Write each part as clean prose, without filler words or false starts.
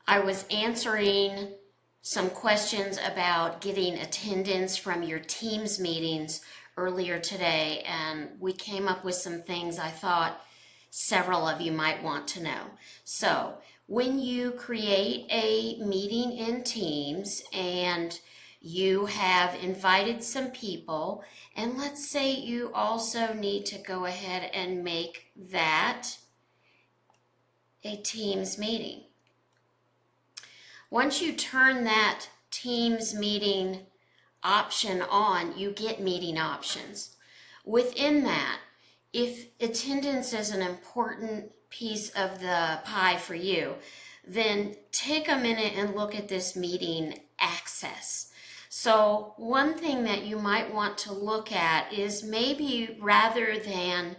I was answering some questions about getting attendance from your Teams meetings earlier today, and we came up with some things I thought several of you might want to know. So, when you create a meeting in Teams and you have invited some people, and let's say you also need to go ahead and make that a Teams meeting. Once you turn that Teams meeting option on, you get meeting options. Within that, if attendance is an important piece of the pie for you, then take a minute and look at this meeting access. So one thing that you might want to look at is maybe rather than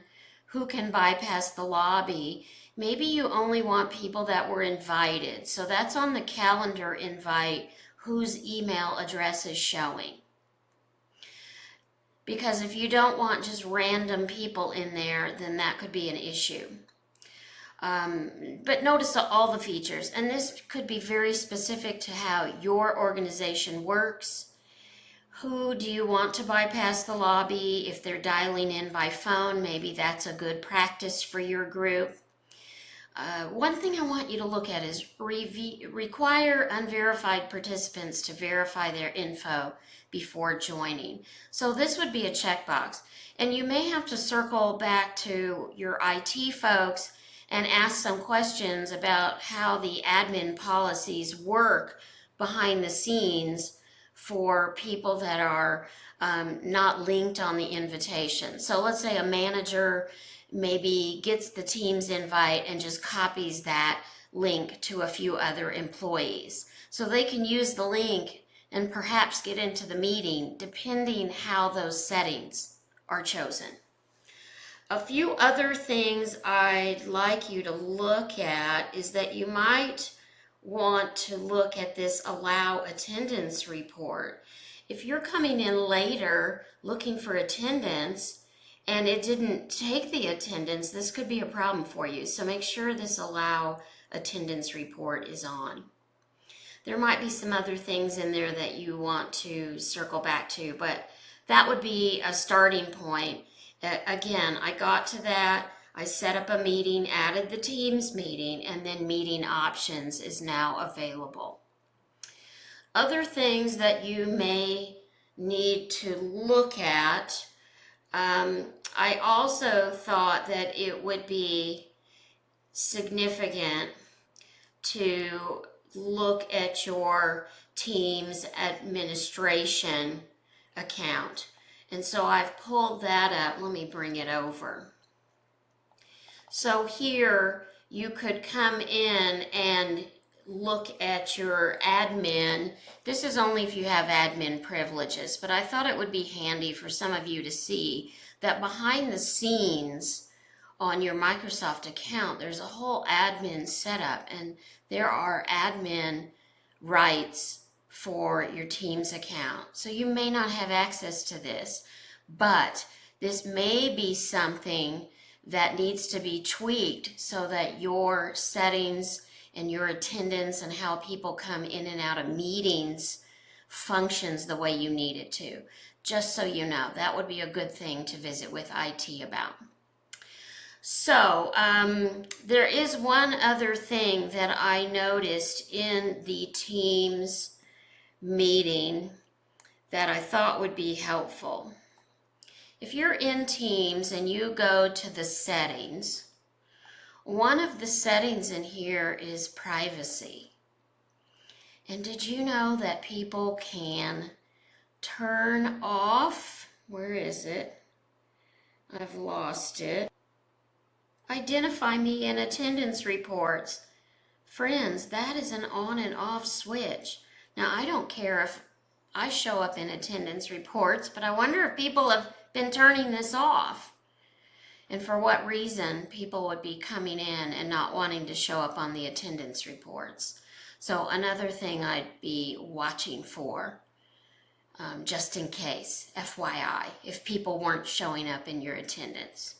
who can bypass the lobby, maybe you only want people that were invited. So that's on the calendar invite whose email address is showing. Because if you don't want just random people in there, then that could be an issue. But notice all the features, and this could be very specific to how your organization works. Who do you want to bypass the lobby? If they're dialing in by phone, maybe that's a good practice for your group. One thing I want you to look at is require unverified participants to verify their info before joining. So this would be a checkbox. And you may have to circle back to your IT folks and ask some questions about how the admin policies work behind the scenes for people that are not linked on the invitation. So let's say a manager maybe gets the Teams invite and just copies that link to a few other employees. So they can use the link and perhaps get into the meeting depending how those settings are chosen. A few other things I'd like you to look at is that you might want to look at this allow attendance report. If you're coming in later looking for attendance and it didn't take the attendance, this could be a problem for you. So make sure this allow attendance report is on. There might be some other things in there that you want to circle back to, but that would be a starting point. Again, I got to that. I set up a meeting, added the Teams meeting, and then meeting options is now available. Other things that you may need to look at, I also thought that it would be significant to look at your Teams administration account. And so I've pulled that up. Let me bring it over. So here you could come in and look at your admin. This is only if you have admin privileges, but I thought it would be handy for some of you to see that behind the scenes on your Microsoft account, there's a whole admin setup, and there are admin rights for your Teams account. So you may not have access to this, but this may be something that needs to be tweaked so that your settings and your attendance and how people come in and out of meetings functions the way you need it to. Just so you know, that would be a good thing to visit with IT about. So there is one other thing that I noticed in the Teams meeting that I thought would be helpful. If you're in Teams and you go to the settings, one of the settings in here is privacy. And did you know that people can turn off, where is it? I've lost it. Identify me in attendance reports. Friends, that is an on and off switch. Now, I don't care if I show up in attendance reports, but I wonder if people have been turning this off. And for what reason people would be coming in and not wanting to show up on the attendance reports. So another thing I'd be watching for, just in case, FYI, if people weren't showing up in your attendance.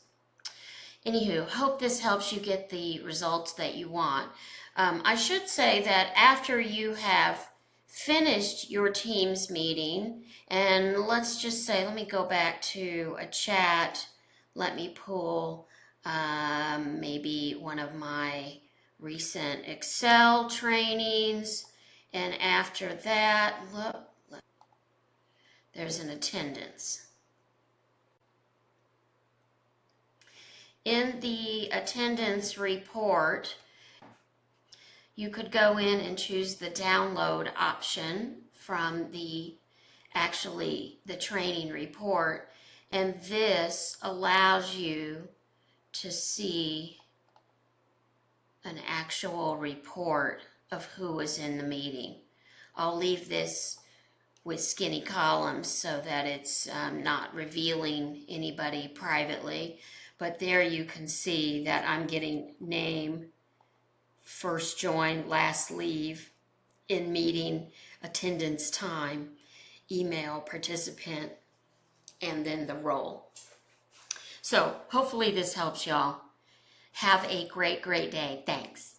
Anywho, hope this helps you get the results that you want. I should say that after you have finished your Teams meeting, and let's just say, let me go back to a chat. Let me pull maybe one of my recent Excel trainings. And after that, look, there's an attendance. In the attendance report, you could go in and choose the download option from the training report, and this allows you to see an actual report of who was in the meeting. I'll leave this with skinny columns so that it's not revealing anybody privately, but there you can see that I'm getting name, first join, last leave, in meeting, attendance time, email, participant, and then the role. So hopefully this helps y'all. Have a great, great day. Thanks.